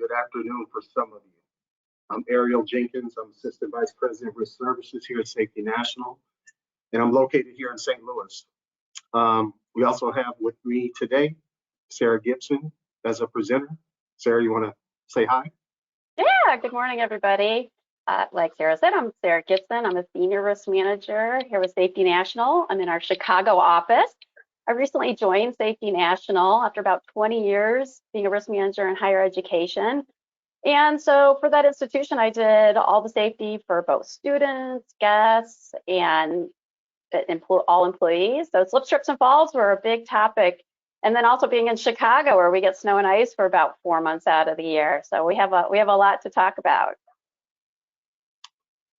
good afternoon for some of you. I'm Ariel Jenkins. I'm Assistant Vice President of Risk Services here at Safety National, and I'm located here in St. Louis. We also have with me today Sarah Gibson as a presenter. Sarah, you want to say hi? Yeah, good morning, everybody. Like Sarah said, I'm Sarah Gibson. I'm a Senior Risk Manager here with Safety National. I'm in our Chicago office. I recently joined Safety National after about 20 years being a risk manager in higher education. And so for that institution, I did all the safety for both students, guests, and all employees. So slips, trips, and falls were a big topic. And then also being in Chicago, where we get snow and ice for about 4 months out of the year. So we have a lot to talk about.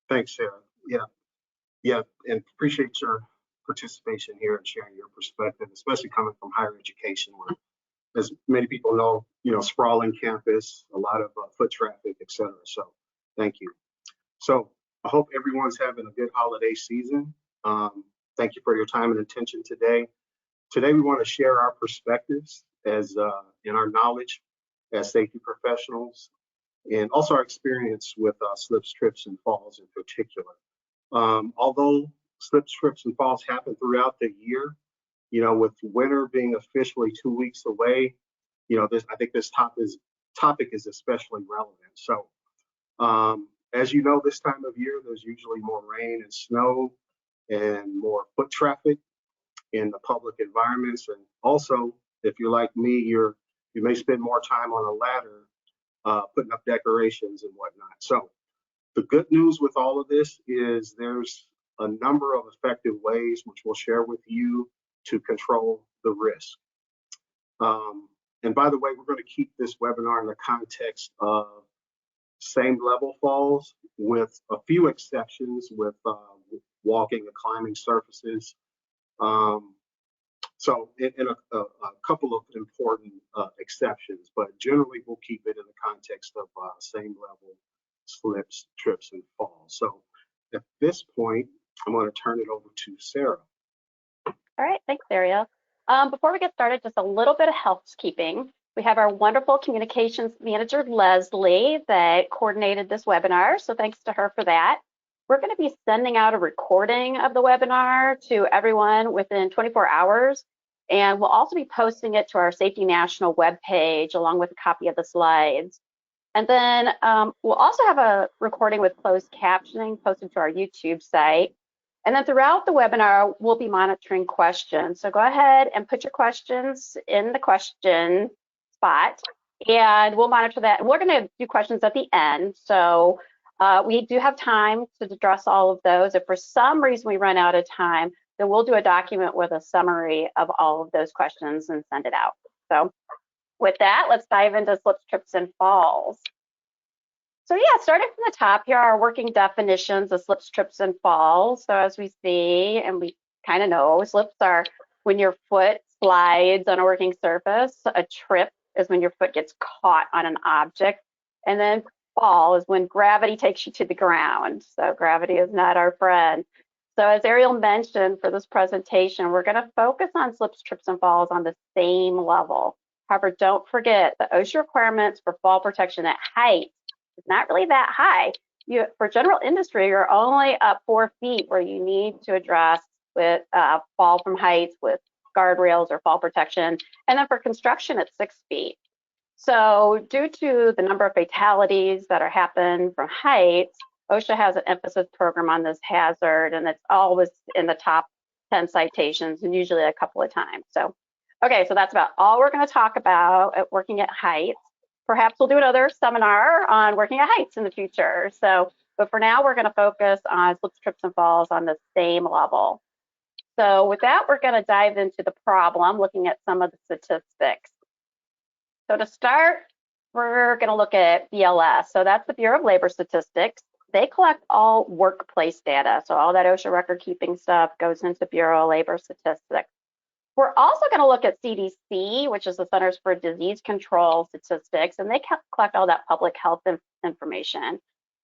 Thanks, Sarah. Yeah, and appreciate your participation here and sharing your perspective, especially coming from higher education, where, as many people know, sprawling campus, a lot of foot traffic, et cetera. So thank you. So I hope everyone's having a good holiday season. Thank you for your time and attention today. Today, we want to share our perspectives and our knowledge as safety professionals, and also our experience with slips, trips, and falls in particular. Although slips, trips, and falls happen throughout the year, with winter being officially 2 weeks away, I think this topic is especially relevant. So, as you know, this time of year, there's usually more rain and snow and more foot traffic in the public environments. And also, if you're like me, you may spend more time on a ladder putting up decorations and whatnot. So the good news with all of this is there's a number of effective ways which we'll share with you to control the risk. And by the way, we're going to keep this webinar in the context of same level falls, with a few exceptions with walking and climbing surfaces. So in a couple of important exceptions, but generally we'll keep it in the context of same level slips, trips, and falls. So at this point, I'm going to turn it over to Sarah. All right, thanks, Ariel. Before we get started, just a little bit of housekeeping. We have our wonderful communications manager, Leslie, that coordinated this webinar, so thanks to her for that. We're going to be sending out a recording of the webinar to everyone within 24 hours, and we'll also be posting it to our Safety National webpage along with a copy of the slides. And then we'll also have a recording with closed captioning posted to our YouTube site. And then throughout the webinar, we'll be monitoring questions. So go ahead and put your questions in the question spot, and we'll monitor that. And we're going to do questions at the end. So we do have time to address all of those. If for some reason we run out of time, then we'll do a document with a summary of all of those questions and send it out. So with that, let's dive into slips, trips, and falls. So yeah, starting from the top, here are our working definitions of slips, trips, and falls. So as we see, and we kind of know, slips are when your foot slides on a working surface. A trip is when your foot gets caught on an object. And then fall is when gravity takes you to the ground. So gravity is not our friend. So as Ariel mentioned for this presentation, we're going to focus on slips, trips, and falls on the same level. However, don't forget the OSHA requirements for fall protection at height is not really that high. For general industry, you're only up 4 feet where you need to address with fall from heights with guardrails or fall protection. And then for construction, it's 6 feet. So due to the number of fatalities that are happen from heights, OSHA has an emphasis program on this hazard, and it's always in the top 10 citations and usually a couple of times. So, okay, so that's about all we're going to talk about at working at heights. Perhaps we'll do another seminar on working at heights in the future. So, but for now, we're going to focus on slips, trips, and falls on the same level. So with that, we're going to dive into the problem, looking at some of the statistics. So to start, we're going to look at BLS. So that's the Bureau of Labor Statistics. They collect all workplace data. So all that OSHA record keeping stuff goes into Bureau of Labor Statistics. We're also going to look at CDC, which is the Centers for Disease Control Statistics, and they collect all that public health information.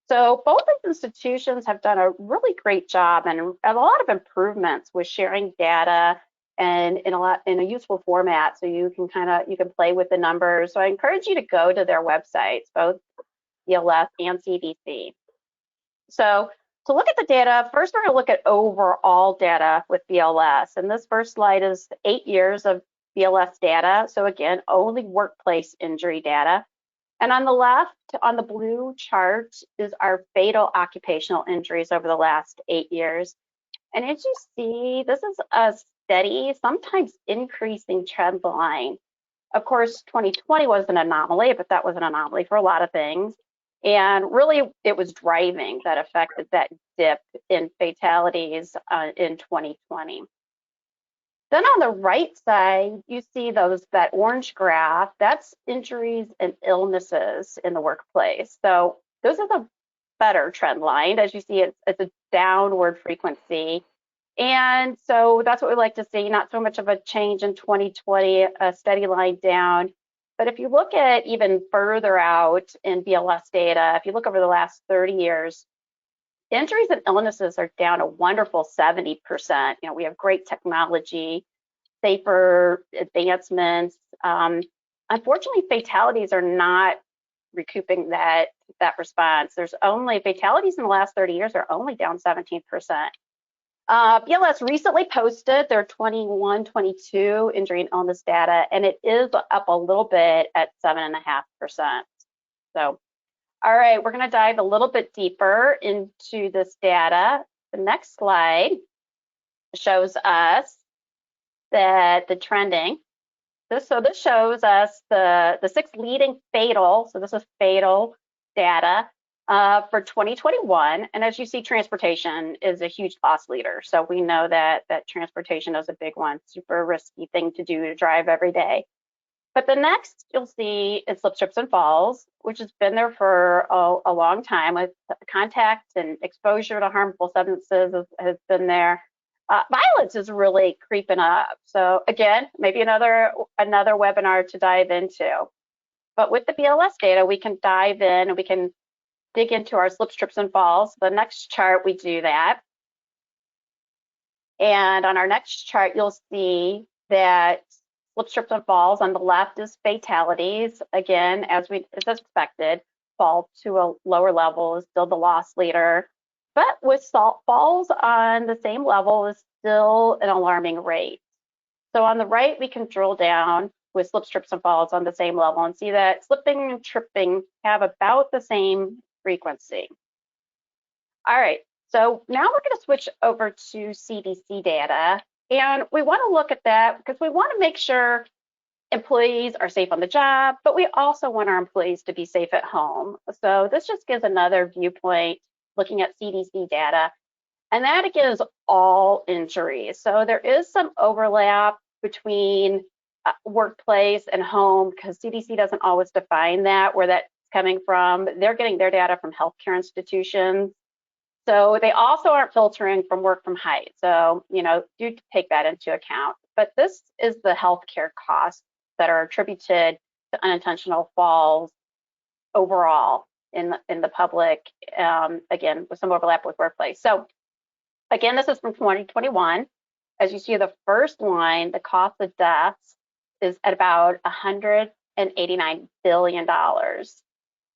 So both these institutions have done a really great job and a lot of improvements with sharing data and in a useful format, so you can play with the numbers. So I encourage you to go to their websites, both BLS and CDC. So to look at the data, first we're going to look at overall data with BLS, and this first slide is 8 years of BLS data. So again, only workplace injury data. And on the left, on the blue chart, is our fatal occupational injuries over the last 8 years. And as you see, this is a steady, sometimes increasing trend line. Of course, 2020 was an anomaly, but that was an anomaly for a lot of things. And really, it was driving that affected that dip in fatalities in 2020. Then on the right side, you see that orange graph, that's injuries and illnesses in the workplace. So this is a better trend line. As you see, it's a downward frequency. And so that's what we like to see, not so much of a change in 2020, a steady line down. But if you look at even further out in BLS data, if you look over the last 30 years, injuries and illnesses are down a wonderful 70%. You know, we have great technology, safer advancements. Unfortunately, fatalities are not recouping that response. There's only fatalities in the last 30 years are only down 17%. BLS recently posted their 21-22 injury and illness data, and it is up a little bit at 7.5%. So, all right, we're going to dive a little bit deeper into this data. The next slide shows us that the trending. This shows us the 6 leading fatal. So this is fatal data for 2021. And as you see, transportation is a huge loss leader. So we know that transportation is a big one, super risky thing to do to drive every day. But the next you'll see is slip, trips, and falls, which has been there for a long time. With contact and exposure to harmful substances has been there. Violence is really creeping up. So again, maybe another webinar to dive into. But with the BLS data, we can dive in and we can dig into our slips, trips, and falls. The next chart, we do that. And on our next chart, you'll see that slips, trips, and falls on the left is fatalities. Again, as expected, fall to a lower level is still the loss leader. But with falls on the same level is still an alarming rate. So on the right, we can drill down with slips, trips, and falls on the same level and see that slipping and tripping have about the same frequency. All right, so now we're going to switch over to CDC data. And we want to look at that because we want to make sure employees are safe on the job, but we also want our employees to be safe at home. So this just gives another viewpoint looking at CDC data. And that again is all injuries. So there is some overlap between workplace and home because CDC doesn't always define that, where that's coming from. They're getting their data from healthcare institutions. So they also aren't filtering from work from height. So, you know, do take that into account. But this is the healthcare costs that are attributed to unintentional falls overall in the public, again, with some overlap with workplace. So again, this is from 2021. As you see, the first line, the cost of deaths is at about $189 billion.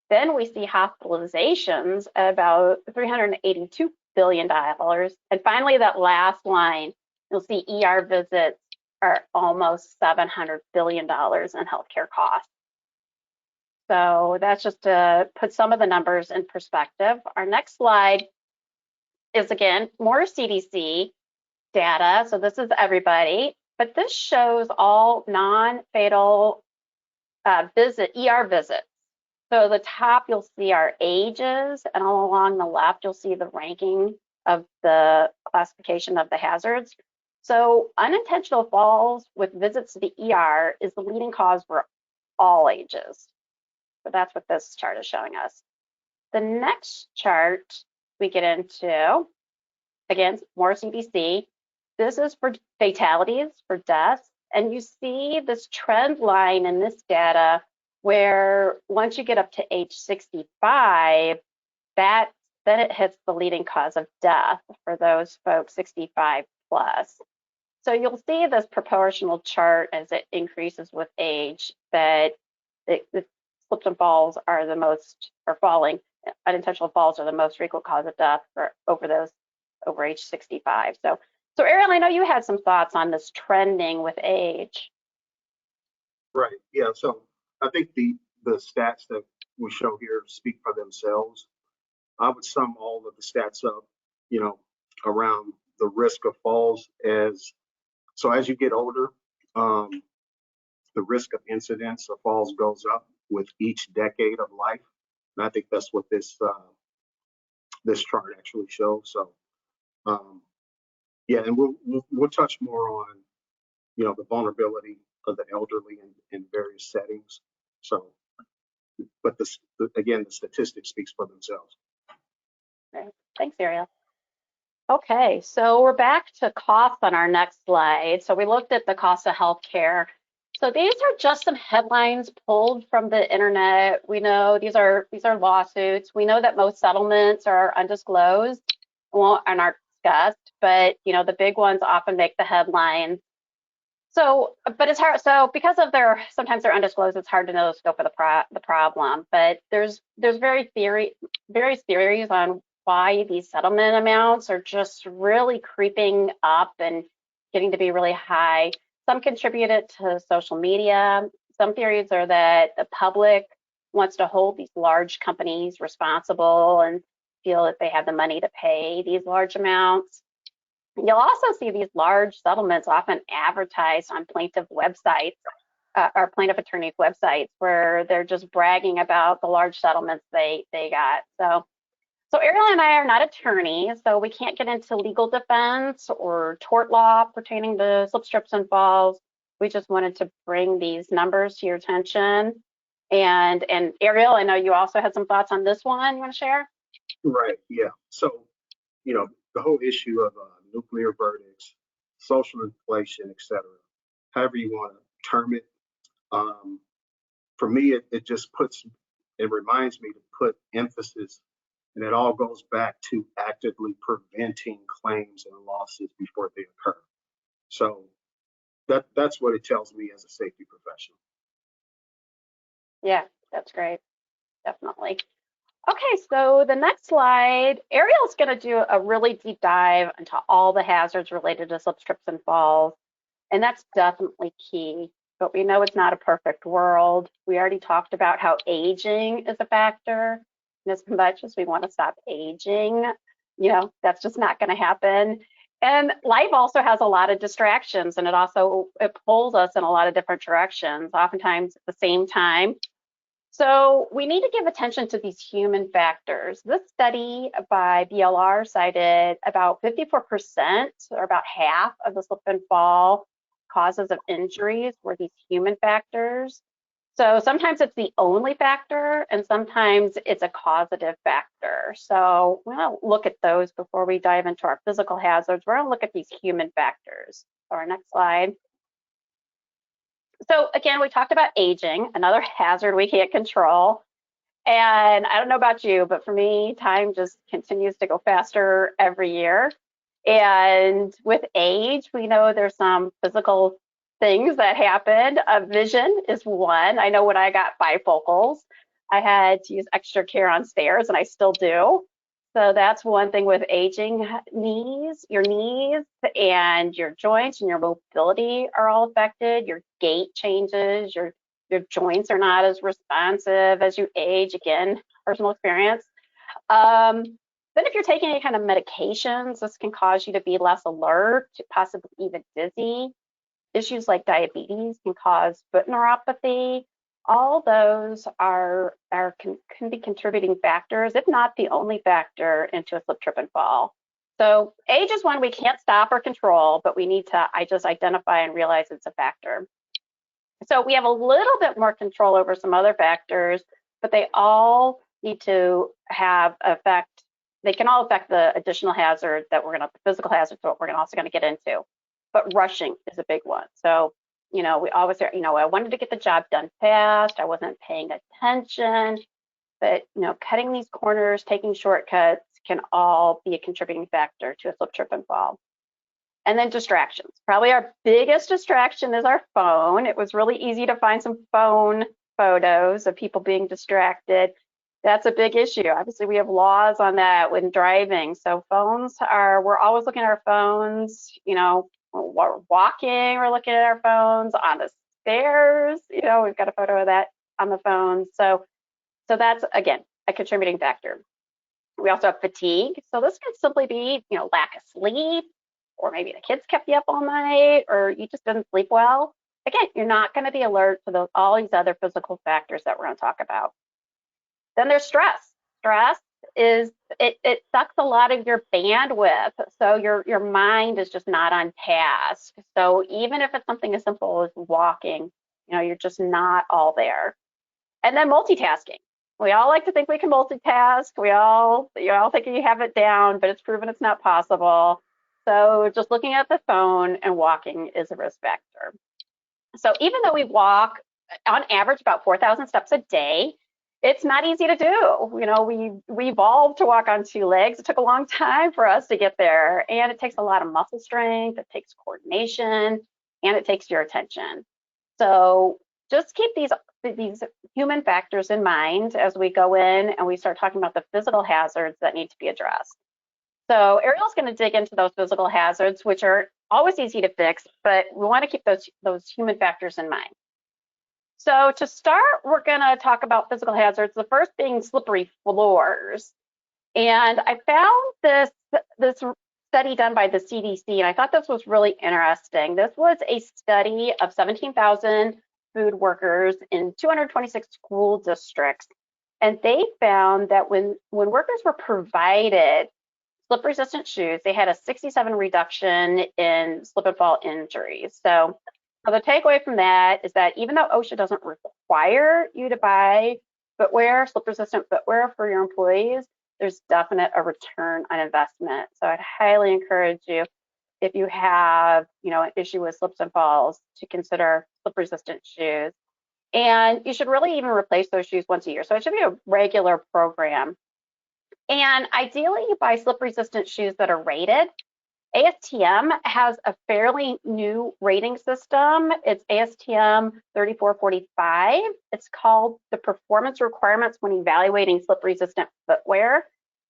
Then we see hospitalizations at about $382 billion. And finally, that last line, you'll see ER visits are almost $700 billion in healthcare costs. So that's just to put some of the numbers in perspective. Our next slide is, again, more CDC data. So this is everybody, but this shows all non-fatal ER visits. So the top, you'll see our ages, and all along the left, you'll see the ranking of the classification of the hazards. So unintentional falls with visits to the ER is the leading cause for all ages. So that's what this chart is showing us. The next chart we get into, again, more CDC. This is for fatalities, for deaths. And you see this trend line in this data where once you get up to age 65, then it hits the leading cause of death for those folks 65 plus. So you'll see this proportional chart as it increases with age that the slips and falls are the most, or falling, unintentional falls are the most frequent cause of death for over age 65. So Ariel, I know you had some thoughts on this trending with age. Right. Yeah. So I think the stats that we show here speak for themselves. I would sum all of the stats up, you know, around the risk of falls as you get older, the risk of incidents of falls goes up with each decade of life. And I think that's what this chart actually shows. So um, yeah, and we'll touch more on, the vulnerability of the elderly in various settings. So, but again, the statistics speaks for themselves. Right. Thanks, Ariel. Okay, so we're back to costs on our next slide. So we looked at the cost of healthcare. So these are just some headlines pulled from the internet. We know these are lawsuits. We know that most settlements are undisclosed and aren't discussed, but the big ones often make the headlines. So, but it's hard. So because of sometimes they're undisclosed, it's hard to know the scope of the problem. But there's various theories on why these settlement amounts are just really creeping up and getting to be really high. Some contribute it to social media. Some theories are that the public wants to hold these large companies responsible and feel that they have the money to pay these large amounts. You'll also see these large settlements often advertised on plaintiff websites or plaintiff attorneys' websites where they're just bragging about the large settlements they got. So Ariel and I are not attorneys, so we can't get into legal defense or tort law pertaining to slip, trips, and falls. We just wanted to bring these numbers to your attention. And Ariel, I know you also had some thoughts on this one. You want to share? Right. Yeah. So, the whole issue of nuclear verdicts, social inflation, et cetera, however you want to term it, um, for me, it reminds me to put emphasis, and it all goes back to actively preventing claims and losses before they occur. So that's what it tells me as a safety professional. Yeah, that's great. Definitely. Okay, so the next slide, Ariel's going to do a really deep dive into all the hazards related to slips, trips, and falls, and that's definitely key. But we know it's not a perfect world. We already talked about how aging is a factor. And as much as we want to stop aging, that's just not going to happen. And life also has a lot of distractions, and it pulls us in a lot of different directions, oftentimes at the same time. So we need to give attention to these human factors. This study by BLR cited about 54%, or about half of the slip and fall causes of injuries were these human factors. So sometimes it's the only factor, and sometimes it's a causative factor. So we're going to look at those before we dive into our physical hazards. We're going to look at these human factors. So our next slide. So again, we talked about aging, another hazard we can't control. And I don't know about you, but for me, time just continues to go faster every year. And with age, we know there's some physical things that happen. Vision is one. I know when I got bifocals, I had to use extra care on stairs, and I still do. So that's one thing with aging. Your knees and your joints and your mobility are all affected. Your gait changes, your joints are not as responsive as you age. Again, personal experience. Then if you're taking any kind of medications, this can cause you to be less alert, possibly even dizzy. Issues like diabetes can cause foot neuropathy. All those can be contributing factors, if not the only factor, into a slip, trip, and fall. So age is one we can't stop or control, but we need to just identify and realize it's a factor. So we have a little bit more control over some other factors, but they all need to have effect. They can all affect the additional hazard the physical hazards that we're also going to get into. But rushing is a big one. So, we always say, I wanted to get the job done fast. I wasn't paying attention. But, cutting these corners, taking shortcuts can all be a contributing factor to a slip, trip, and fall. And then distractions. Probably our biggest distraction is our phone. It was really easy to find some phone photos of people being distracted. That's a big issue. Obviously, we have laws on that when driving. So we're always looking at our phones, you know, we're walking, we're looking at our phones on the stairs, you know, we've got a photo of that on the phone. So that's, again, a contributing factor. We also have fatigue. So this could simply be, you know, lack of sleep, or maybe the kids kept you up all night, or you just didn't sleep well. Again, you're not going to be alert to all these other physical factors that we're going to talk about. Then there's stress. Stress is, it sucks a lot of your bandwidth. So your mind is just not on task. So even if it's something as simple as walking, you know, you're just not all there. And then multitasking. We all like to think we can multitask. You all think you have it down, but it's proven it's not possible. So just looking at the phone and walking is a risk factor. So even though we walk on average about 4,000 steps a day, it's not easy to do. You know, we evolved to walk on two legs. It took a long time for us to get there, and it takes a lot of muscle strength, it takes coordination, and it takes your attention. So just keep these human factors in mind as we go in and we start talking about the physical hazards that need to be addressed. So Ariel's going to dig into those physical hazards, which are always easy to fix, but we want to keep those human factors in mind. So to start, we're going to talk about physical hazards, the first being slippery floors. And I found this study done by the CDC, and I thought this was really interesting. This was a study of 17,000 food workers in 226 school districts. And they found that when workers were provided slip-resistant shoes, they had a 67 reduction in slip and fall injuries. So the takeaway from that is that even though OSHA doesn't require you to buy footwear, slip-resistant footwear for your employees, there's definite a return on investment. So I'd highly encourage you, if you have, you know, an issue with slips and falls, to consider slip-resistant shoes. And you should really even replace those shoes once a year. So it should be a regular program. And ideally, you buy slip-resistant shoes that are rated. ASTM has a fairly new rating system. It's ASTM 3445. It's called the Performance Requirements when Evaluating Slip-Resistant Footwear.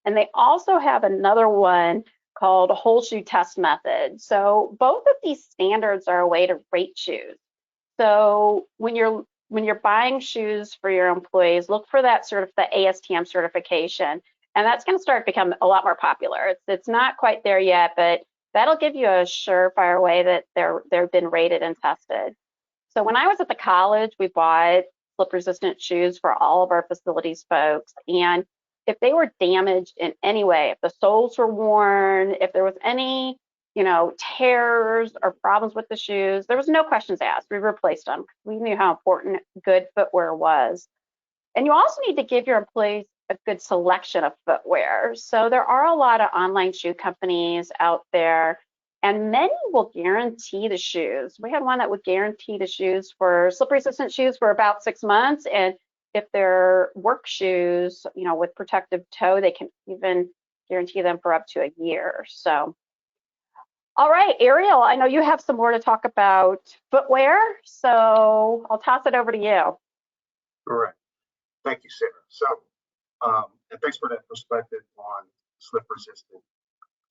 And they also have another one called Whole Shoe Test Method. So both of these standards are a way to rate shoes. So when you're buying shoes for your employees, look for that the ASTM certification. And that's going to start to become a lot more popular. It's not quite there yet, but that'll give you a surefire way that they've been rated and tested. So when I was at the college, we bought slip-resistant shoes for all of our facilities folks. And if they were damaged in any way, if the soles were worn, if there was any, you know, tears or problems with the shoes, there was no questions asked. We replaced them. We knew how important good footwear was. And you also need to give your employees a good selection of footwear. So there are a lot of online shoe companies out there, and many will guarantee the shoes. We had one that would guarantee the shoes for slip-resistant shoes for about 6 months. And if they're work shoes, you know, with protective toe, they can even guarantee them for up to a year. So, all right, Ariel, I know you have some more to talk about footwear, so I'll toss it over to you. All right. Thank you, Sarah. So, and thanks for that perspective on slip-resistant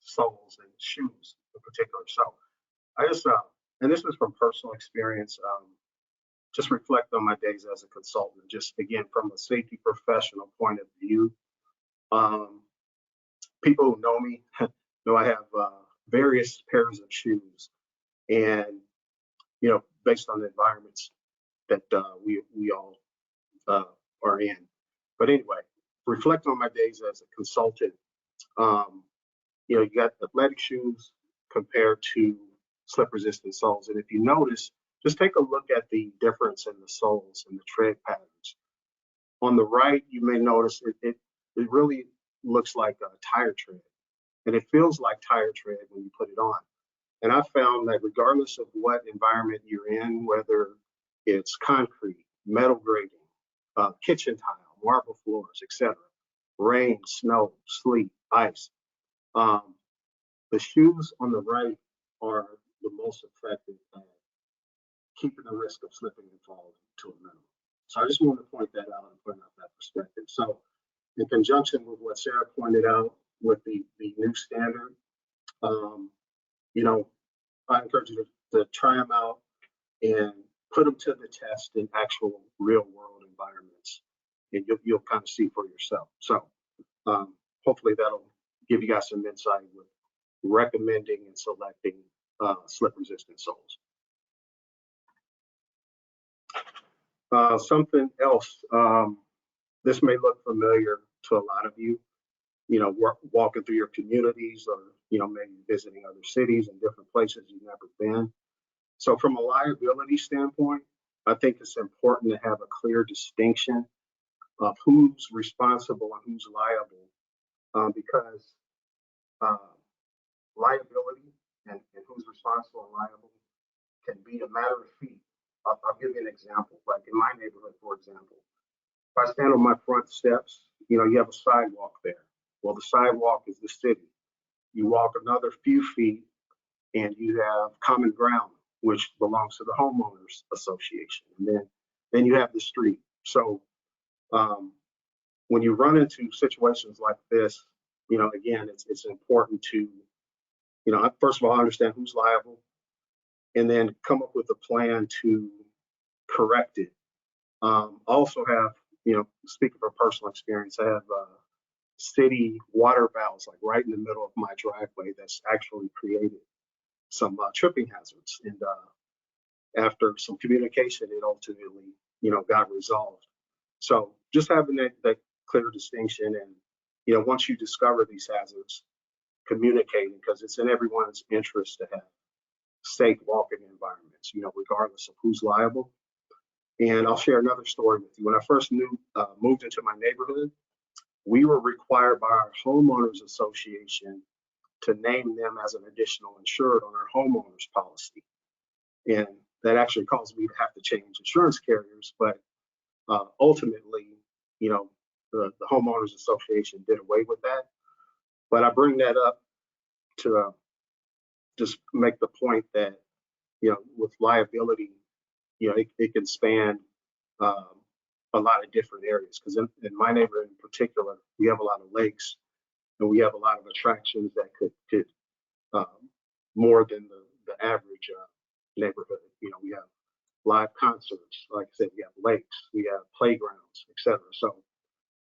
soles and shoes in particular. So, I just, and this is from personal experience, just reflect on my days as a consultant, just again, from a safety professional point of view. People who know me know I have various pairs of shoes, and, you know, based on the environments that we all are in. But anyway, reflect on my days as a consultant. You know, you got athletic shoes compared to slip-resistant soles. And if you notice, just take a look at the difference in the soles and the tread patterns. On the right, you may notice it really looks like a tire tread, and it feels like tire tread when you put it on. And I found that regardless of what environment you're in, whether it's concrete, metal grating, kitchen tile, marble floors, etc., rain, snow, sleet, ice, the shoes on the right are the most effective at keeping the risk of slipping and falling to a minimum. So I just wanted to point that out and point out that perspective. So in conjunction with what Sarah pointed out with the new standard, you know, I encourage you to try them out and put them to the test in actual real world environments, and you'll kind of see for yourself. So hopefully that'll give you guys some insight with recommending and selecting slip resistant soles. Something else, this may look familiar to a lot of you, you know, walking through your communities, or, you know, maybe visiting other cities and different places you've never been. So from a liability standpoint, I think it's important to have a clear distinction of who's responsible and who's liable, because liability and who's responsible and liable can be a matter of feet. I'll give you an example. Like in my neighborhood, for example, if I stand on my front steps, you know, you have a sidewalk there. Well, the sidewalk is the city. You walk another few feet and you have common ground, which belongs to the homeowners association. And then you have the street. So when you run into situations like this, you know, again, it's important to, you know, first of all, understand who's liable, and then come up with a plan to correct it. Also have, you know, speaking from personal experience, I have city water valves like right in the middle of my driveway that's actually created some tripping hazards. And after some communication, it ultimately, you know, got resolved. So just having that clear distinction, and, you know, once you discover these hazards, communicating, because it's in everyone's interest to have safe walking environments, you know, regardless of who's liable. And I'll share another story with you. When I first moved into my neighborhood, we were required by our homeowners association to name them as an additional insured on our homeowners policy. And that actually caused me to have to change insurance carriers. But ultimately, you know, the homeowners association did away with that. But I bring that up to just make the point that, you know, with liability, you know, it can span a lot of different areas. Because in my neighborhood in particular, we have a lot of lakes, and we have a lot of attractions that could more than the average neighborhood. You know, we have live concerts, like I said, we have lakes, we have playgrounds, etc. So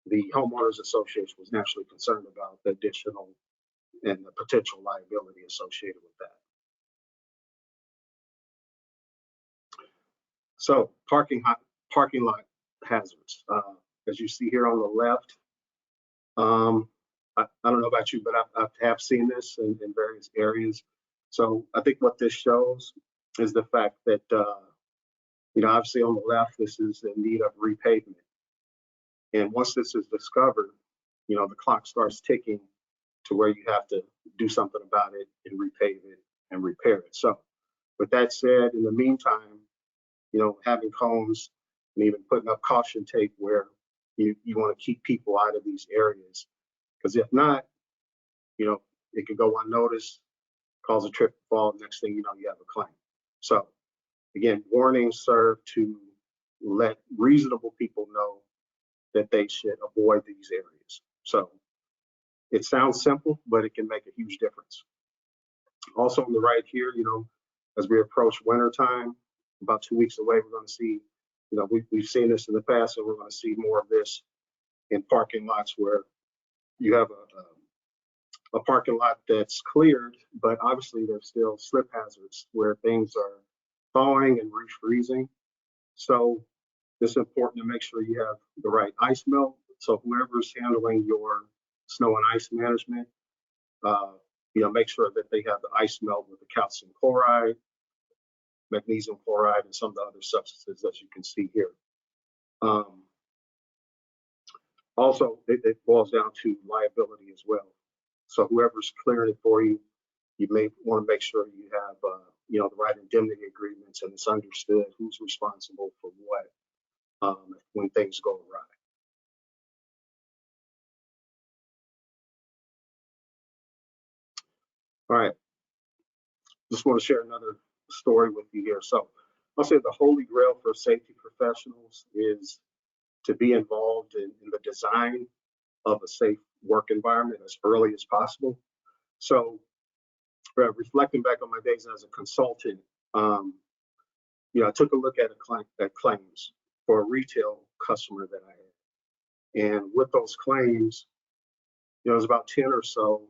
the homeowners association was naturally concerned about the additional and the potential liability associated with that. So parking lot hazards, as you see here on the left. I don't know about you, but I have seen this in various areas. So I think what this shows is the fact that, you know, obviously on the left, this is in need of repavement. And once this is discovered, you know, the clock starts ticking to where you have to do something about it and repave it and repair it. So with that said, in the meantime, you know, having cones and even putting up caution tape where you want to keep people out of these areas. Because if not, you know, it could go unnoticed, cause a trip and fall. Next thing you know, you have a claim. So again, warnings serve to let reasonable people know that they should avoid these areas. So it sounds simple, but it can make a huge difference. Also on the right here, you know, as we approach wintertime, about 2 weeks away, we're going to see, you know, we've seen this in the past, and we're going to see more of this in parking lots where you have a parking lot that's cleared, but obviously there's still slip hazards where things are thawing and refreezing. So it's important to make sure you have the right ice melt. So whoever's handling your snow and ice management, you know, make sure that they have the ice melt with the calcium chloride, magnesium chloride, and some of the other substances that you can see here. Also, it boils down to liability as well. So whoever's clearing it for you, you may want to make sure you have, you know, the right indemnity agreements, and it's understood who's responsible for what when things go awry. All right. just want to share another story with you here. So I'll say the holy grail for safety professionals is to be involved in the design of a safe work environment as early as possible. So reflecting back on my days as a consultant, I took a look at claims for a retail customer that I had. And with those claims, it was about 10 or so,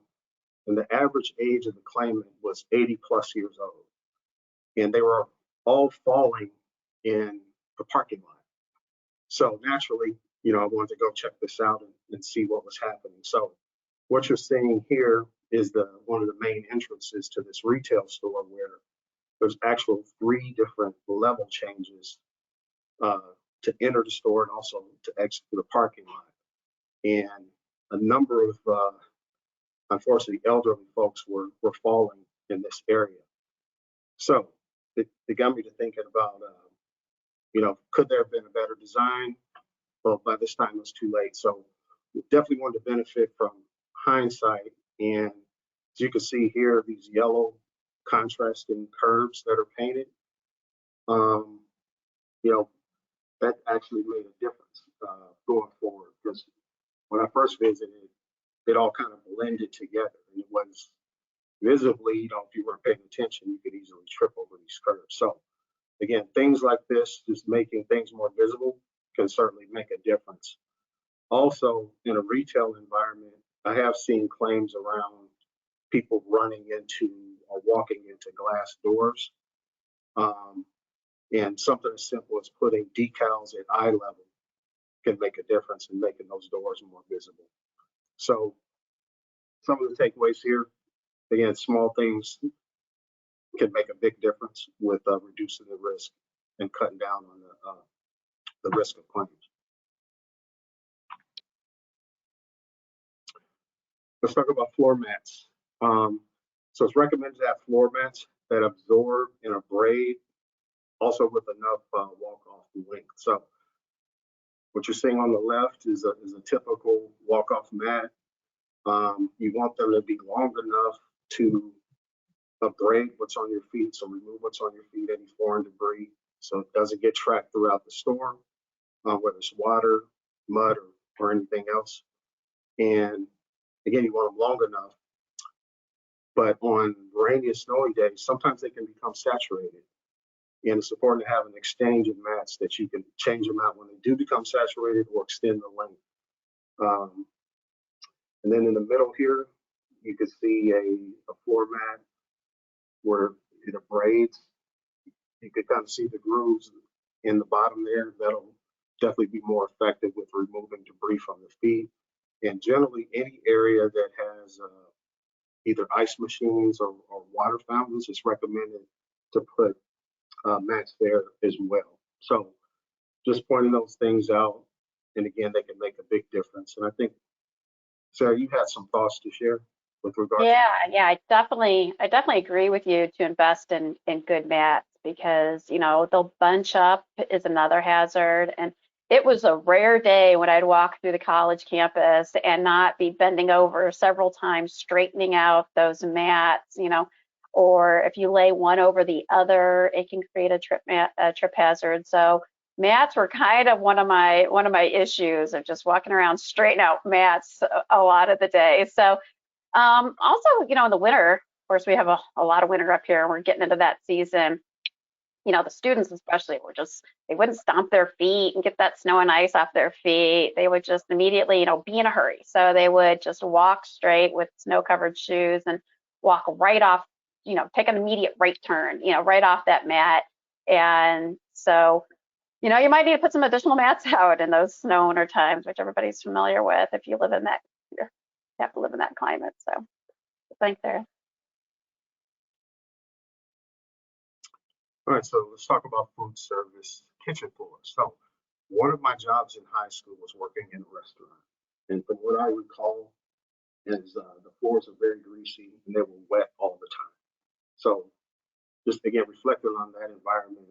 and the average age of the claimant was 80 plus years old. And they were all falling in the parking lot. So naturally, I wanted to go check this out and see what was happening. So what you're seeing here is one of the main entrances to this retail store, where there's actual 3 different level changes to enter the store and also to exit the parking lot. And a number of, unfortunately, elderly folks were falling in this area. So it got me to thinking about, could there have been a better design? Well, by this time it was too late. So we definitely wanted to benefit from hindsight. And as you can see here, these yellow contrasting curves that are painted, that actually made a difference going forward. Because when I first visited, it all kind of blended together. And it was visibly, if you weren't paying attention, you could easily trip over these curves. So again, things like this, just making things more visible, can certainly make a difference. Also, in a retail environment, I have seen claims around people running into or walking into glass doors. And something as simple as putting decals at eye level can make a difference in making those doors more visible. So some of the takeaways here, again, small things can make a big difference with reducing the risk and cutting down on the risk of claims. Let's talk about floor mats. So it's recommended to have floor mats that absorb and abrade, also with enough walk-off length. So what you're seeing on the left is a typical walk-off mat. You want them to be long enough to abrade what's on your feet, so remove what's on your feet, any foreign debris, so it doesn't get tracked throughout the store, whether it's water, mud, or anything else. And again, you want them long enough. But on rainy and snowy days, sometimes they can become saturated. And it's important to have an exchange of mats that you can change them out when they do become saturated or extend the length. And then in the middle here, you can see a floor mat where it abrades. You can kind of see the grooves in the bottom there. That'll definitely be more effective with removing debris from the feet. And generally, any area that has either ice machines or water fountains, it's recommended to put mats there as well. So just pointing those things out, and again, they can make a big difference. And I think, Sarah, you had some thoughts to share with regard to that. Yeah, I definitely agree with you to invest in good mats, because they'll bunch up is another hazard. And it was a rare day when I'd walk through the college campus and not be bending over several times straightening out those mats, or if you lay one over the other, it can create a trip hazard. So mats were kind of one of my issues of just walking around straightening out mats a lot of the day. So also, in the winter, of course, we have a lot of winter up here, and we're getting into that season. The students especially they wouldn't stomp their feet and get that snow and ice off their feet. They would just immediately, be in a hurry. So they would just walk straight with snow-covered shoes and walk right off, take an immediate right turn, right off that mat. And so, you might need to put some additional mats out in those snow winter times, which everybody's familiar with if you live in that, you have to live in that climate. So thanks, Sarah. All right, so let's talk about food service kitchen floors. So one of my jobs in high school was working in a restaurant. And from what I recall is the floors are very greasy and they were wet all the time. So just again, reflecting on that environment,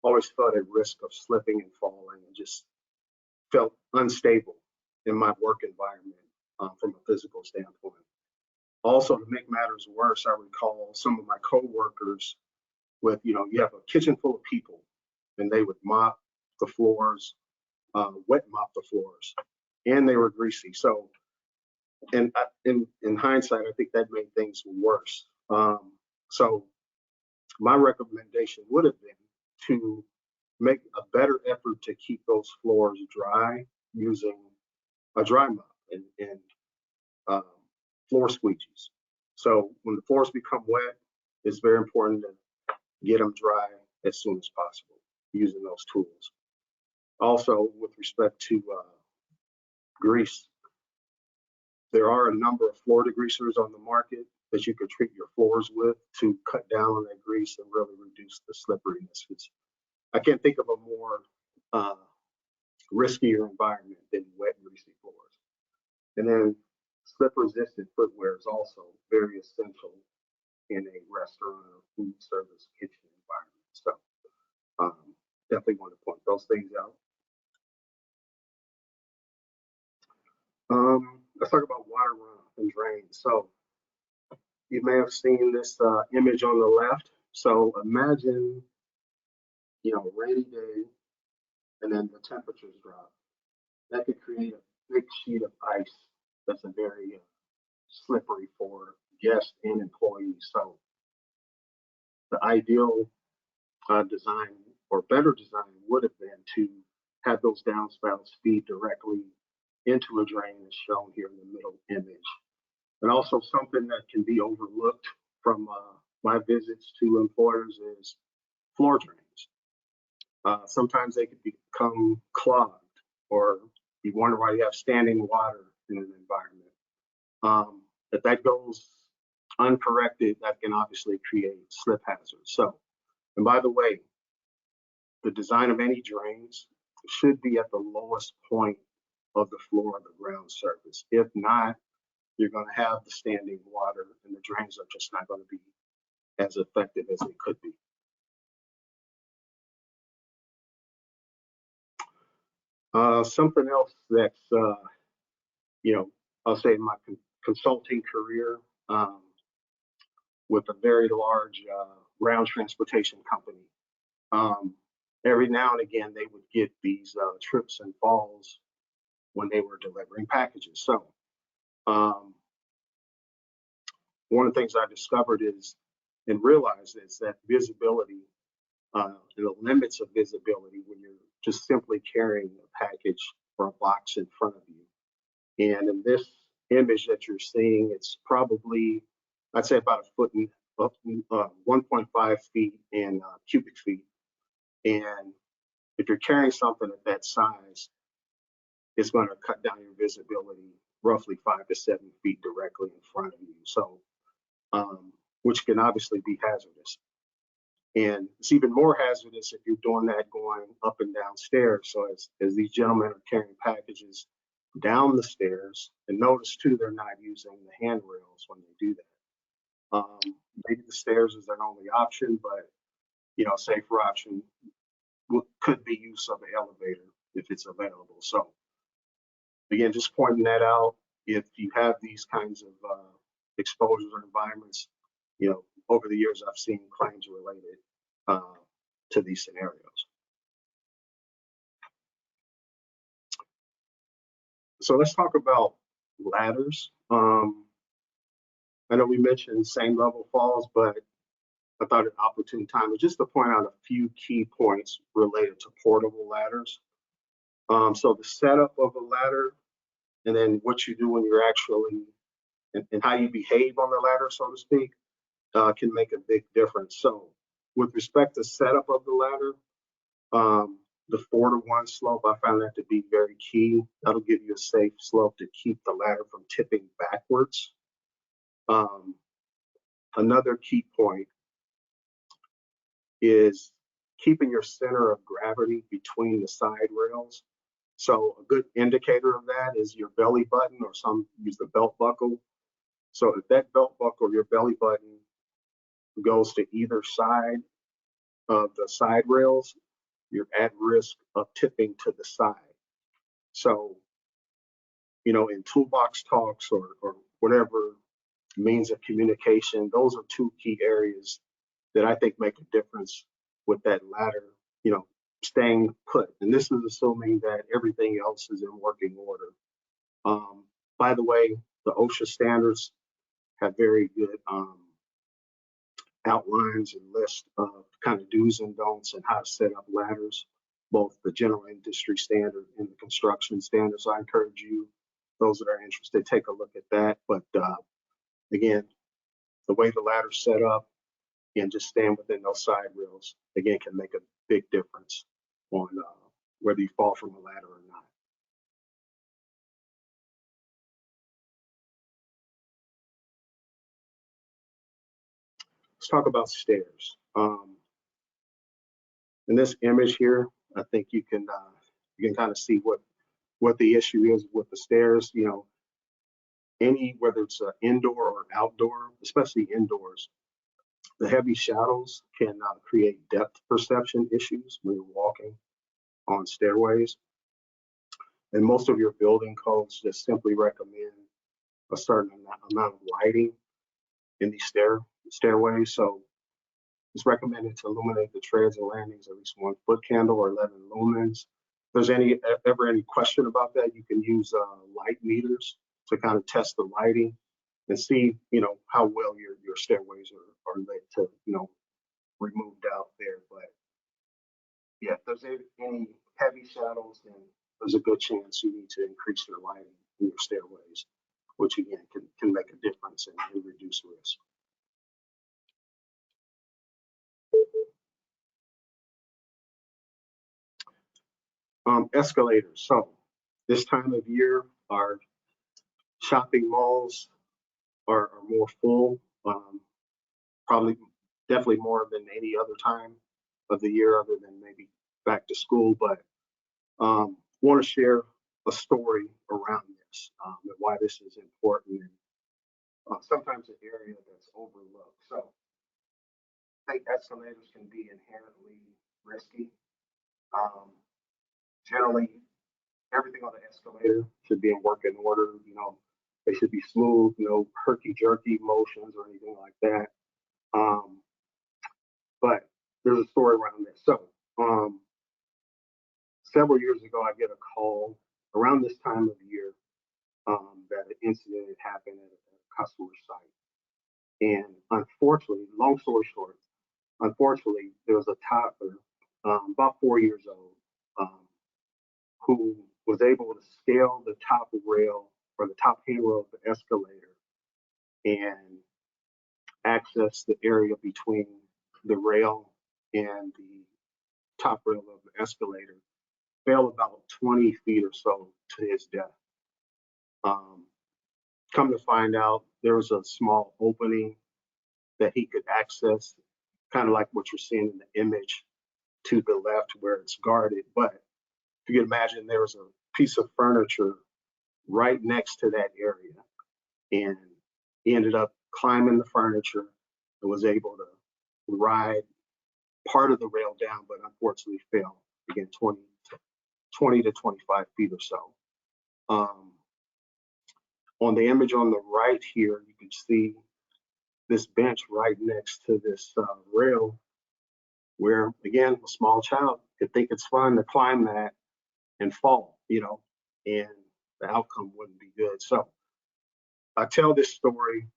always felt at risk of slipping and falling, and just felt unstable in my work environment from a physical standpoint. Also, to make matters worse, I recall some of my coworkers with, you have a kitchen full of people, and they would mop the floors, wet mop the floors, and they were greasy. So, and in hindsight, I think that made things worse. So my recommendation would have been to make a better effort to keep those floors dry using a dry mop and um, floor squeegees. So when the floors become wet, it's very important to get them dry as soon as possible using those tools. Also, with respect to grease, there are a number of floor degreasers on the market that you could treat your floors with to cut down on that grease and really reduce the slipperiness. I can't think of a more uh, riskier environment than wet, greasy floors. And then slip-resistant footwear is also very essential in a restaurant or food service kitchen environment. So definitely want to point those things out. Let's talk about water runoff and drain. So you may have seen this image on the left. So imagine, rainy day, and then the temperatures drop. That could create a big sheet of ice that's a very slippery for guests and employees. So the ideal design or better design would have been to have those downspouts feed directly into a drain as shown here in the middle image. And also something that can be overlooked from my visits to employers is floor drains. Sometimes they could become clogged, or you wonder why you have standing water in an environment. If that goes uncorrected, that can obviously create slip hazards. So, and by the way, the design of any drains should be at the lowest point of the floor of the ground surface. If not, you're going to have the standing water, and the drains are just not going to be as effective as they could be. Something else that's, I'll say in my consulting career with a very large ground transportation company, every now and again they would get these trips and falls when they were delivering packages. So one of the things I discovered is and realized is that visibility, the limits of visibility when you're just simply carrying a package or a box in front of you. And in this image that you're seeing, it's probably, I'd say about a foot and 1.5 feet in cubic feet. And if you're carrying something at that size, it's going to cut down your visibility roughly 5 to 7 feet directly in front of you. So, which can obviously be hazardous. And it's even more hazardous if you're doing that going up and down stairs. So as these gentlemen are carrying packages down the stairs, and notice too, they're not using the handrails when they do that. Maybe the stairs is their only option, but a safer option could be use of an elevator if it's available. So again, just pointing that out, if you have these kinds of exposures or environments, over the years I've seen claims related to these scenarios. So let's talk about ladders. I know we mentioned same level falls, but I thought an opportune time was just to point out a few key points related to portable ladders. So the setup of a ladder, and then what you do when you're actually, and how you behave on the ladder, so to speak, can make a big difference. So with respect to setup of the ladder, the 4-to-1 slope, I found that to be very key. That'll give you a safe slope to keep the ladder from tipping backwards. Another key point is keeping your center of gravity between the side rails. So a good indicator of that is your belly button, or some use the belt buckle. So if that belt buckle or your belly button goes to either side of the side rails, you're at risk of tipping to the side. So, in toolbox talks or whatever means of communication. Those are two key areas that I think make a difference with that ladder, you know, staying put. And this is assuming that everything else is in working order. By the way, the OSHA standards have very good outlines and lists of kind of do's and don'ts and how to set up ladders, both the general industry standard and the construction standards. So I encourage you, those that are interested, take a look at that. But again, the way the ladder's set up and just staying within those side rails, again, can make a big difference on whether you fall from a ladder or not. Let's talk about stairs. In this image here, I think you can kind of see what the issue is with the stairs. You know, whether it's indoor or outdoor, especially indoors, the heavy shadows can create depth perception issues when you're walking on stairways. And most of your building codes just simply recommend a certain amount of lighting in these stairways. So it's recommended to illuminate the treads and landings at least 1 foot candle or 11 lumens. If there's ever any question about that, you can use light meters to kind of test the lighting and see, you know, how well your stairways are lit to, you know, removed out there. But yeah, if there's any heavy shadows, then there's a good chance you need to increase your lighting in your stairways, which again can make a difference and reduce risk. Escalators. So this time of year, our shopping malls are more full, probably definitely more than any other time of the year other than maybe back to school. But want to share a story around this and why this is important, and sometimes an area that's overlooked. So I think escalators can be inherently risky. Generally, everything on the escalator should be in working order. You know, they should be smooth, no herky-jerky motions or anything like that. But there's a story around this. So several years ago, I get a call around this time of year that an incident had happened at a customer site. And unfortunately, long story short, unfortunately, there was a toddler about 4 years old who was able to scale the top rail or the top handrail of the escalator and access the area between the rail and the top rail of the escalator, fell about 20 feet or so to his death. Come to find out, there was a small opening that he could access, kind of like what you're seeing in the image to the left where it's guarded. But if you can imagine, there was a piece of furniture right next to that area. And he ended up climbing the furniture and was able to ride part of the rail down, but unfortunately fell, again, 20 to 25 feet or so. On the image on the right here, you can see this bench right next to this rail where, again, a small child could think it's fun to climb that and fall, you know, and the outcome wouldn't be good. So I tell this story,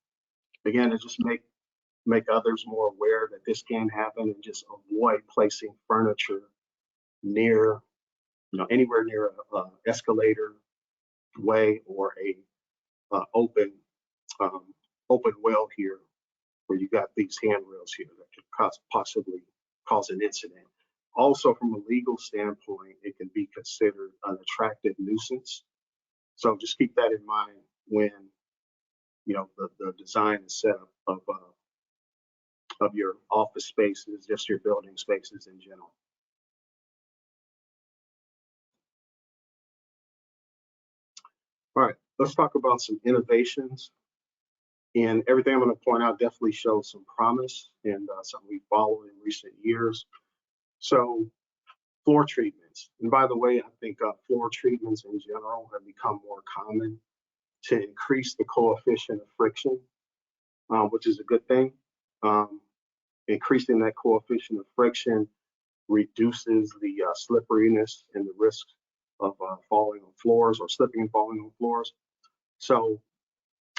again, to just make others more aware that this can happen and just avoid placing furniture near, you know, anywhere near a escalator way or a open well here where you got these handrails here that could possibly cause an incident. Also, from a legal standpoint, it can be considered an attractive nuisance. So just keep that in mind when, you know, the design and setup of your office spaces, just your building spaces in general. All right, let's talk about some innovations. And everything I'm going to point out definitely shows some promise and something we followed in recent years. So floor treatments. And by the way, I think floor treatments in general have become more common to increase the coefficient of friction which is a good thing. Um, Increasing that coefficient of friction reduces the slipperiness and the risk of falling on floors or slipping and falling on floors. So,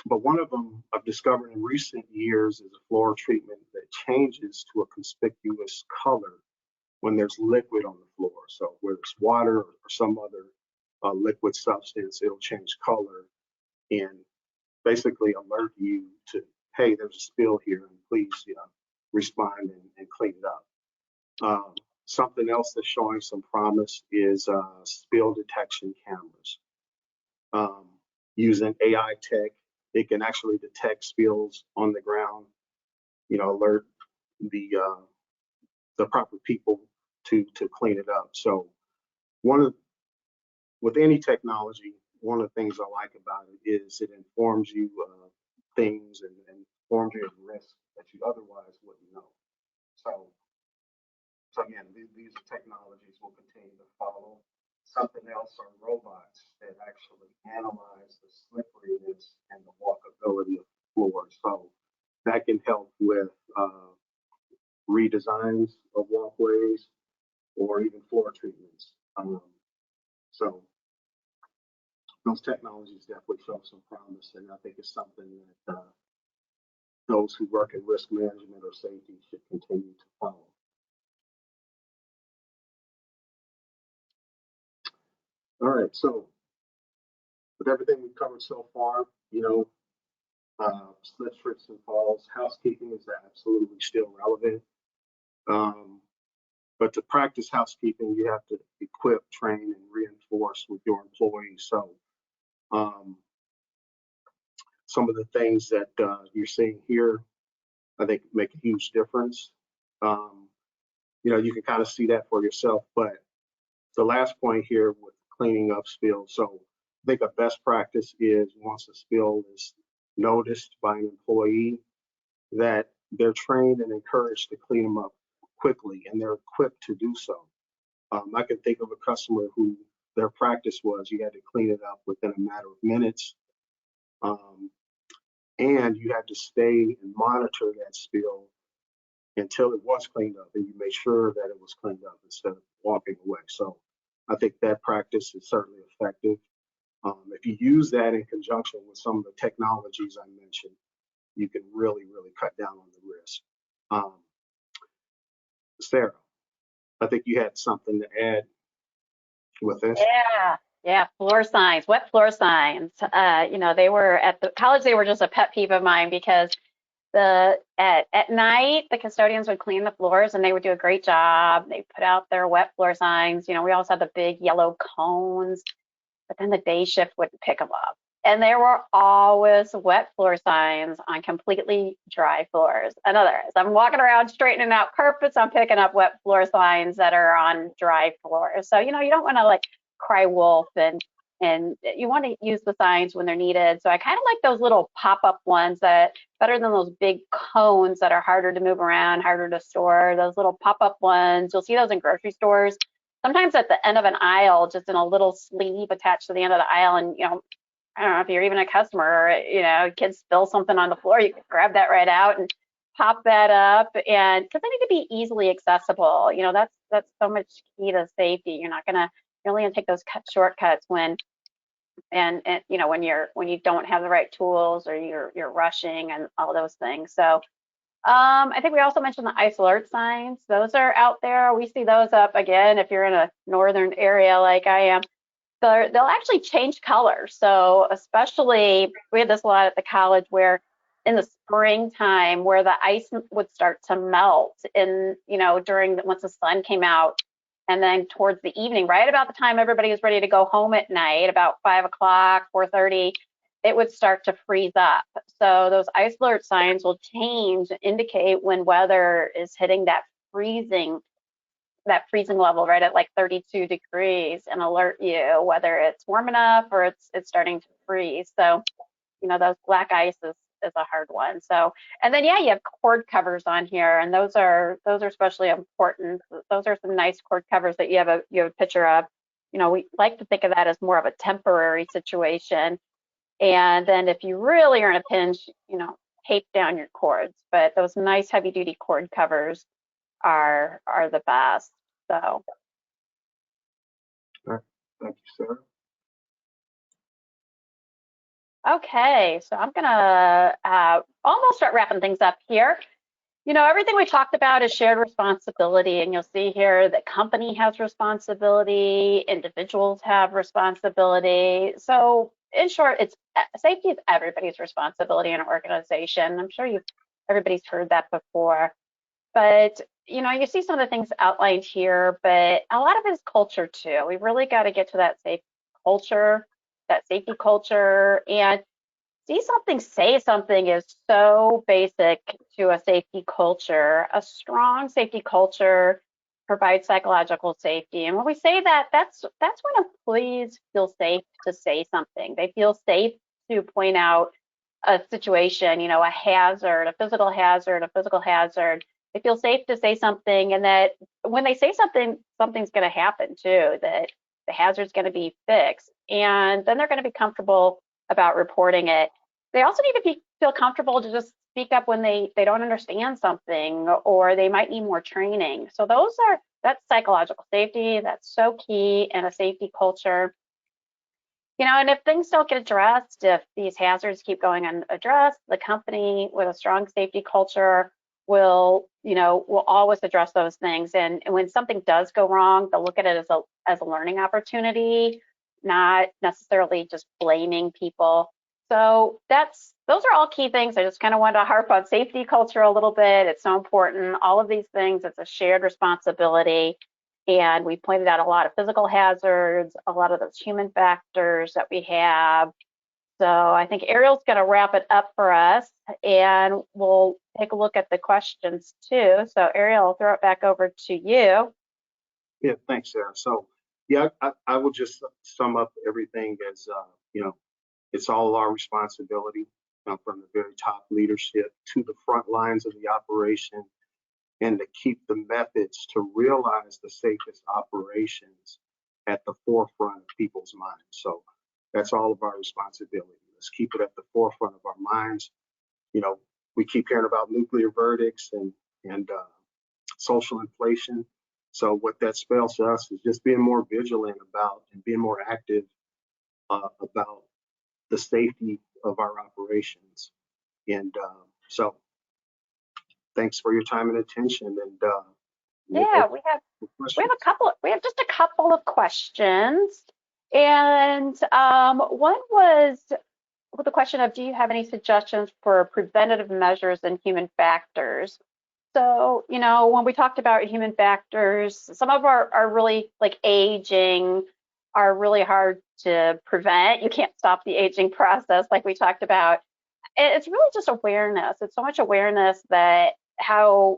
but one of them I've discovered in recent years is a floor treatment that changes to a conspicuous color when there's liquid on the floor. So whether it's water or some other liquid substance, it'll change color and basically alert you to, hey, there's a spill here, and please respond and clean it up. Something else that's showing some promise is spill detection cameras. Using AI tech, it can actually detect spills on the ground, alert the proper people to clean it up. So with any technology, one of the things I like about it is it informs you things and informs you of risks that you otherwise wouldn't know. So again, these technologies will continue to follow. Something else are robots that actually analyze the slipperiness and the walkability of floors. So that can help with redesigns of walkways or even floor treatments. So those technologies definitely show some promise, and I think it's something that those who work in risk management or safety should continue to follow. All right, so with everything we've covered so far, slips, trips, and falls, housekeeping is absolutely still relevant. But to practice housekeeping, you have to equip, train, and reinforce with your employees. So some of the things that you're seeing here, I think make a huge difference. You can kind of see that for yourself, but the last point here with cleaning up spills. So I think a best practice is once a spill is noticed by an employee, that they're trained and encouraged to clean them up quickly, and they're equipped to do so. I can think of a customer who their practice was you had to clean it up within a matter of minutes, and you had to stay and monitor that spill until it was cleaned up, and you made sure that it was cleaned up instead of walking away. So I think that practice is certainly effective. If you use that in conjunction with some of the technologies I mentioned, you can really, really cut down on the risk. Sarah, I think you had something to add with this. Yeah, floor signs, wet floor signs. They were at the college, they were just a pet peeve of mine because at night the custodians would clean the floors and they would do a great job. They put out their wet floor signs. We also had the big yellow cones, but then the day shift wouldn't pick them up. And there were always wet floor signs on completely dry floors. In other words, I'm walking around straightening out carpets, I'm picking up wet floor signs that are on dry floors. So, you don't want to cry wolf, and you want to use the signs when they're needed. So I kind of like those little pop-up ones that better than those big cones that are harder to move around, harder to store. Those little pop-up ones, you'll see those in grocery stores. Sometimes at the end of an aisle, just in a little sleeve attached to the end of the aisle. And, I don't know if you're even a customer or, kids spill something on the floor, you can grab that right out and pop that up. And because they need to be easily accessible. That's so much key to safety. You're only gonna take those shortcuts when when you don't have the right tools or you're rushing and all those things. So I think we also mentioned the ice alert signs. Those are out there. We see those up again if you're in a northern area like I am. They'll actually change color. So especially, we had this a lot at the college where in the springtime where the ice would start to melt and, once the sun came out, and then towards the evening, right about the time everybody was ready to go home at night, about 5 o'clock, 4:30, it would start to freeze up. So those ice alert signs will change, indicate when weather is hitting that freezing level right at 32 degrees, and alert you whether it's warm enough or it's starting to freeze. So, those black ice is a hard one. So, and then you have cord covers on here, and those are especially important. Those are some nice cord covers that you have a picture of. We like to think of that as more of a temporary situation. And then if you really are in a pinch, tape down your cords, but those nice heavy duty cord covers are the best. So. All right. Thank you, Sarah. Okay, so I'm gonna almost start wrapping things up here. You know, everything we talked about is shared responsibility, and you'll see here that company has responsibility, individuals have responsibility. So in short, it's safety is everybody's responsibility in an organization. I'm sure everybody's heard that before. But you know, you see some of the things outlined here, but a lot of it is culture too. We've really got to get to that culture, that safety culture, and see something, say something is so basic to a safety culture. A strong safety culture provides psychological safety. And when we say that, that's when employees feel safe to say something. They feel safe to point out a situation, you know, a hazard, a physical hazard, a physical hazard. They feel safe to say something, and that when they say something, something's going to happen too, that the hazard's going to be fixed. And then they're going to be comfortable about reporting it. They also need to feel comfortable to just speak up when they don't understand something, or they might need more training. So that's psychological safety. That's so key in a safety culture. You know, and if things don't get addressed, if these hazards keep going unaddressed, the company with a strong safety culture will always address those things. And when something does go wrong, they'll look at it as a learning opportunity, not necessarily just blaming people. So those are all key things. I just kind of wanted to harp on safety culture a little bit. It's so important. All of these things, it's a shared responsibility. And we pointed out a lot of physical hazards, a lot of those human factors that we have. So I think Ariel's going to wrap it up for us, and we'll take a look at the questions too. So Ariel, I'll throw it back over to you. Yeah, thanks, Sarah. So, yeah, I will just sum up everything as, it's all our responsibility, from the very top leadership to the front lines of the operation, and to keep the methods to realize the safest operations at the forefront of people's minds. So that's all of our responsibility. Let's keep it at the forefront of our minds. You know, we keep hearing about nuclear verdicts and social inflation. So what that spells to us is just being more vigilant about and being more active about the safety of our operations. And so thanks for your time and attention. And Yeah, we have just a couple of questions. And one was with the question of, do you have any suggestions for preventative measures in human factors? So, you know, when we talked about human factors, some of are really like aging are really hard to prevent. You can't stop the aging process like we talked about. It's really just awareness. It's so much awareness that how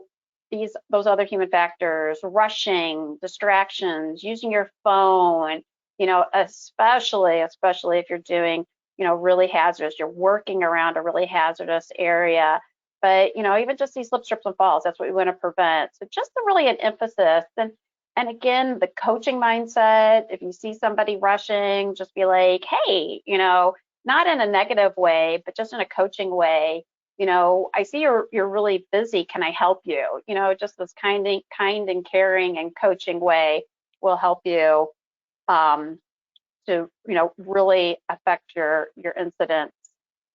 those other human factors, rushing, distractions, using your phone, you know, especially if you're doing, you know, really hazardous, you're working around a really hazardous area. But, you know, even just these slip, trips, and falls, that's what we want to prevent. So just really an emphasis. And again, the coaching mindset, if you see somebody rushing, just be like, hey, you know, not in a negative way, but just in a coaching way, you know, I see you're really busy. Can I help you? You know, just this kind and caring and coaching way will help you to, you know, really affect your incidents.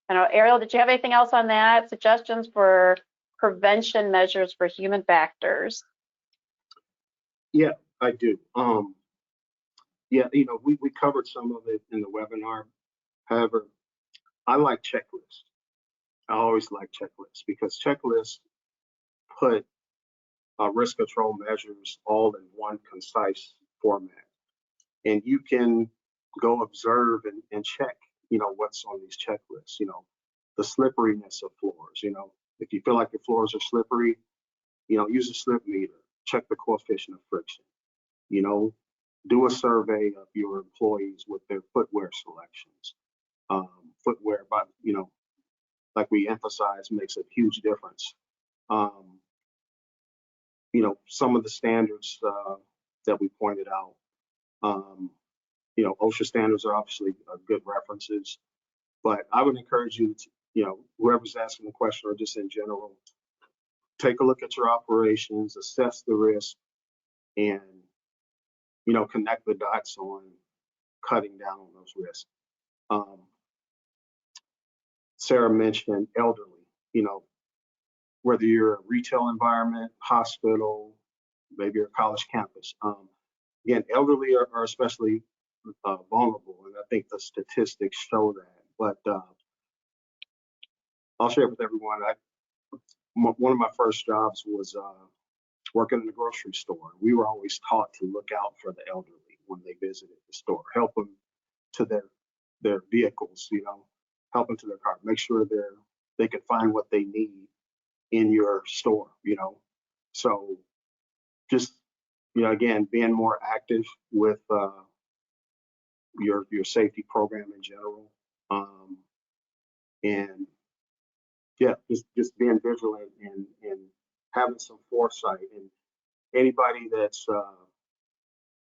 I know, Ariel, did you have anything else on that? Suggestions for prevention measures for human factors? Yeah, I do. Yeah, you know, we covered some of it in the webinar. However, I like checklists. I always like checklists because checklists put risk control measures all in one concise format. And you can go observe and check, you know, what's on these checklists, you know, the slipperiness of floors, you know, if you feel like your floors are slippery, you know, use a slip meter, check the coefficient of friction, you know, do a survey of your employees with their footwear selections. Footwear, but, you know, like we emphasize, makes a huge difference. You know, some of the standards that we pointed out, you know, OSHA standards are obviously good references, but I would encourage you whoever's asking the question or just in general, take a look at your operations, assess the risk, and, connect the dots on cutting down on those risks. Sarah mentioned elderly, whether you're a retail environment, hospital, maybe your college campus. Again, elderly are especially vulnerable, and I think the statistics show that. But I'll share with everyone. One of my first jobs was working in the grocery store. We were always taught to look out for the elderly when they visited the store, help them to their vehicles, help them to their car, make sure they can find what they need in your store, So just, again, being more active with your safety program in general, and yeah, just being vigilant and having some foresight. And anybody that's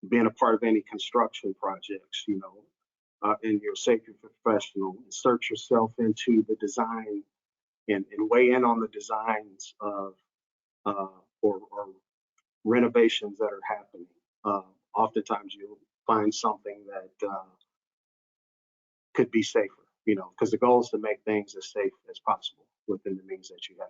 been a part of any construction projects, and you're a safety professional, insert yourself into the design and weigh in on the designs of or renovations that are happening. Oftentimes you'll find something that could be safer, because the goal is to make things as safe as possible within the means that you have.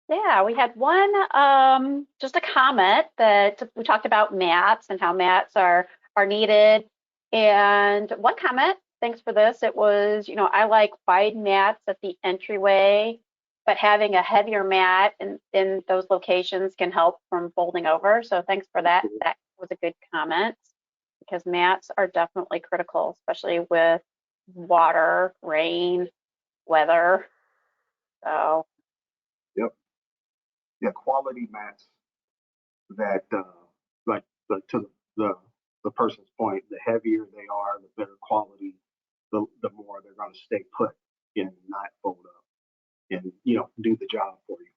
Yeah, we had one, just a comment that we talked about mats and how mats are needed. And one comment, thanks for this, it was, I like wide mats at the entryway, but having a heavier mat in those locations can help from folding over. So thanks for that. That was a good comment, because mats are definitely critical, especially with water, rain, weather. So. Yep. Yeah, quality mats that, like to the person's point, the heavier they are, the better quality, the more they're going to stay put and not fold up and, do the job for you.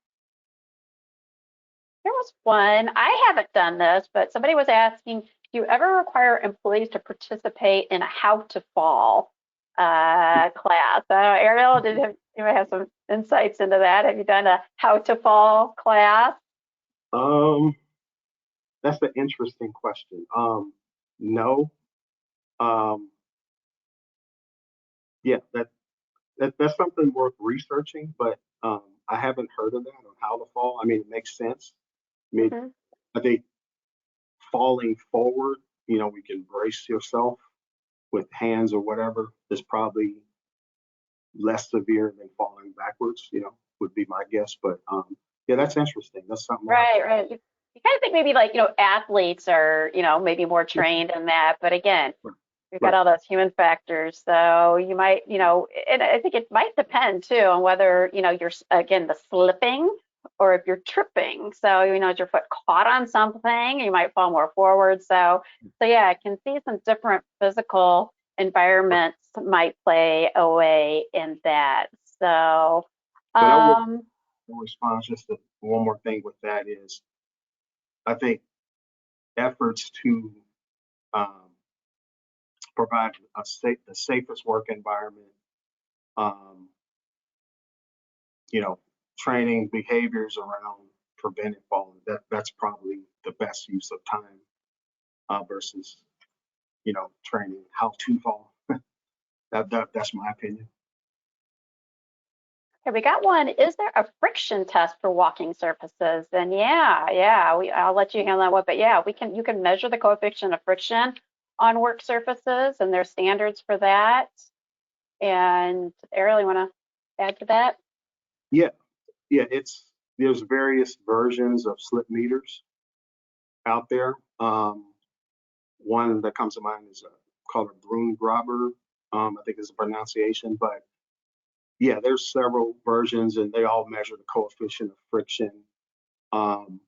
There was one, I haven't done this, but somebody was asking, do you ever require employees to participate in a how to fall class? Ariel, you have some insights into that? Have you done a how to fall class? That's an interesting question. No. Yeah, that's something worth researching, but I haven't heard of that on how to fall. I mean, it makes sense. I mean, Mm-hmm. I think falling forward, we can brace yourself with hands or whatever is probably less severe than falling backwards, would be my guess. But yeah, that's interesting. That's something. Right. You kind of think maybe like, athletes are, maybe more trained in that. But again, we've got all those human factors. So you might, and I think it might depend too on whether, you're, again, the slipping or if you're tripping. So, is your foot caught on something, you might fall more forward. So yeah, I can see some different physical environments might play a way in that. So, But I would respond just to one more thing with that is, I think efforts to provide the safest work environment, um, training behaviors around preventing falling. That's probably the best use of time versus, training how to fall. That's my opinion. Okay, we got one. Is there a friction test for walking surfaces? And I'll let you handle that one. But yeah, you can measure the coefficient of friction on work surfaces, and there's standards for that. And Ariel, you want to add to that? Yeah, there's various versions of slip meters out there. One that comes to mind is called a broom grabber. I think is the pronunciation, but yeah, there's several versions and they all measure the coefficient of friction. And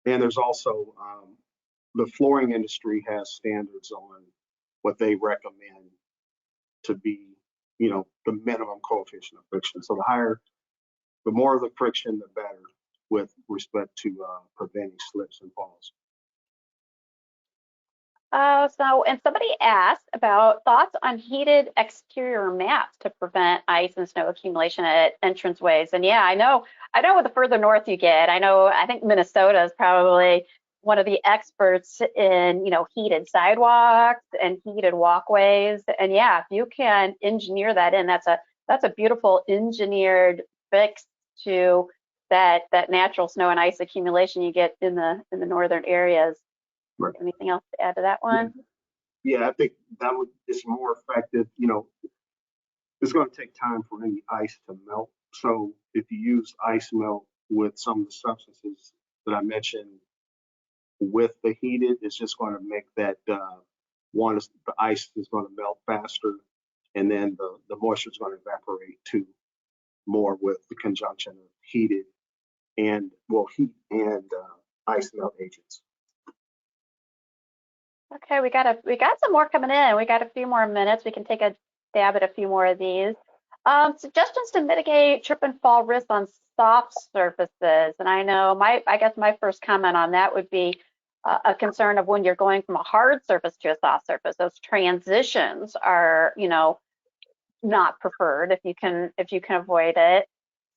there's also the flooring industry has standards on what they recommend to be, the minimum coefficient of friction. So the more of the friction, the better with respect to preventing slips and falls. And somebody asked about thoughts on heated exterior mats to prevent ice and snow accumulation at entranceways. And yeah, I know the further north you get, I think Minnesota is probably one of the experts in, heated sidewalks and heated walkways. And yeah, if you can engineer that in, that's a beautiful engineered fix to that natural snow and ice accumulation you get in the northern areas. Right. Anything else to add to that one? Yeah, I think it's more effective. It's going to take time for any ice to melt. So if you use ice melt with some of the substances that I mentioned with the heated, it's just going to make that the ice is going to melt faster, and then the moisture is going to evaporate too more with the conjunction of heated and heat and ice melt agents. Okay, we got some more coming in. We got a few more minutes. We can take a stab at a few more of these. Suggestions to mitigate trip and fall risk on soft surfaces. And I guess my first comment on that would be a concern of when you're going from a hard surface to a soft surface. Those transitions are, not preferred if you can avoid it.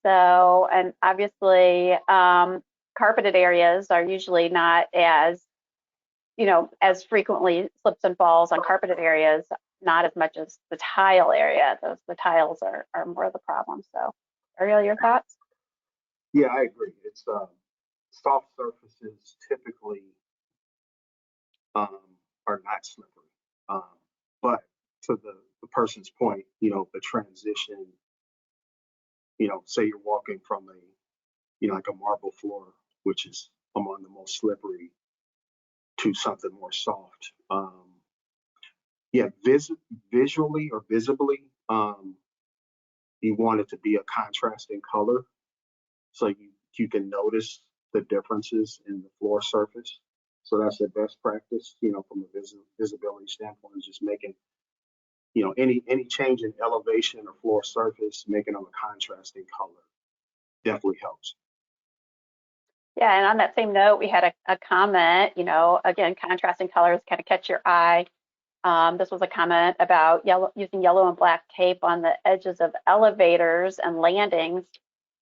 So, and obviously, carpeted areas are usually not as frequently slips and falls on carpeted areas, not as much as the tile area. The tiles are more of the problem. So, Ariel, your thoughts? Yeah, I agree. It's soft surfaces typically are not slippery. But to the person's point, the transition, say you're walking from like a marble floor, which is among the most slippery, to something more soft. Yeah, visually or visibly, you want it to be a contrasting color so you can notice the differences in the floor surface. So that's the best practice, from a visibility standpoint, is just making, any change in elevation or floor surface, making them a contrasting color definitely helps. Yeah, and on that same note, we had a comment, again, contrasting colors kind of catch your eye. This was a comment about using yellow and black tape on the edges of elevators and landings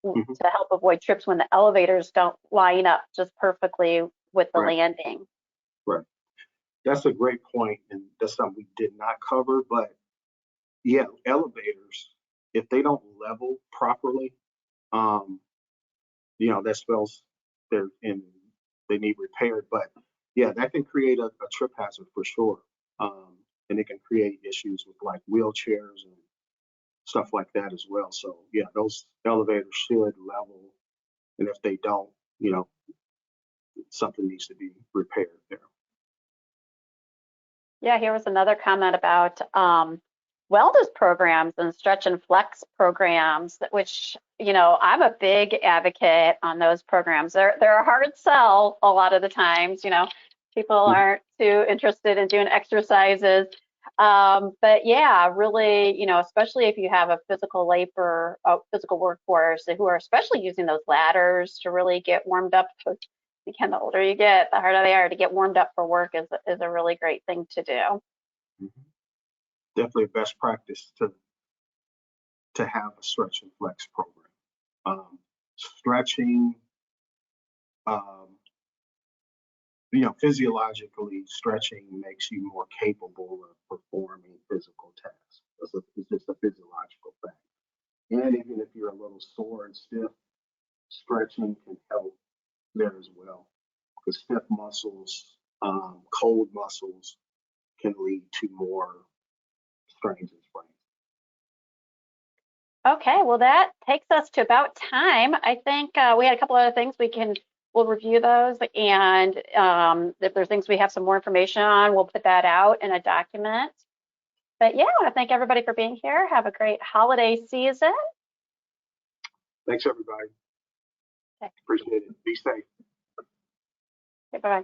to help avoid trips when the elevators don't line up just perfectly with the landing. Right. That's a great point, and that's something we did not cover. But yeah, elevators, if they don't level properly, that spells they need repaired. But yeah, that can create a trip hazard for sure. And it can create issues with like wheelchairs and stuff like that as well. So yeah, those elevators should level, and if they don't, something needs to be repaired there. Yeah, here was another comment about wellness programs and stretch and flex programs, which, I'm a big advocate on those programs. They're a hard sell a lot of the times, people aren't too interested in doing exercises. But yeah, really, especially if you have a physical workforce who are especially using those ladders to really get warmed up. Again, the older you get, the harder they are to get warmed up for work is a really great thing to do. Definitely a best practice to have a stretch and flex program. Stretching, physiologically, stretching makes you more capable of performing physical tasks. It's just a physiological fact. And even if you're a little sore and stiff, stretching can help there as well. Because stiff muscles, cold muscles can lead to more strains and sprains. Okay, well, that takes us to about time. I think we had a couple other things we'll review those, and if there's things we have some more information on, we'll put that out in a document. But yeah, I want to thank everybody for being here. Have a great holiday season. Thanks, everybody. Okay. Appreciate it. Be safe. Okay, bye-bye.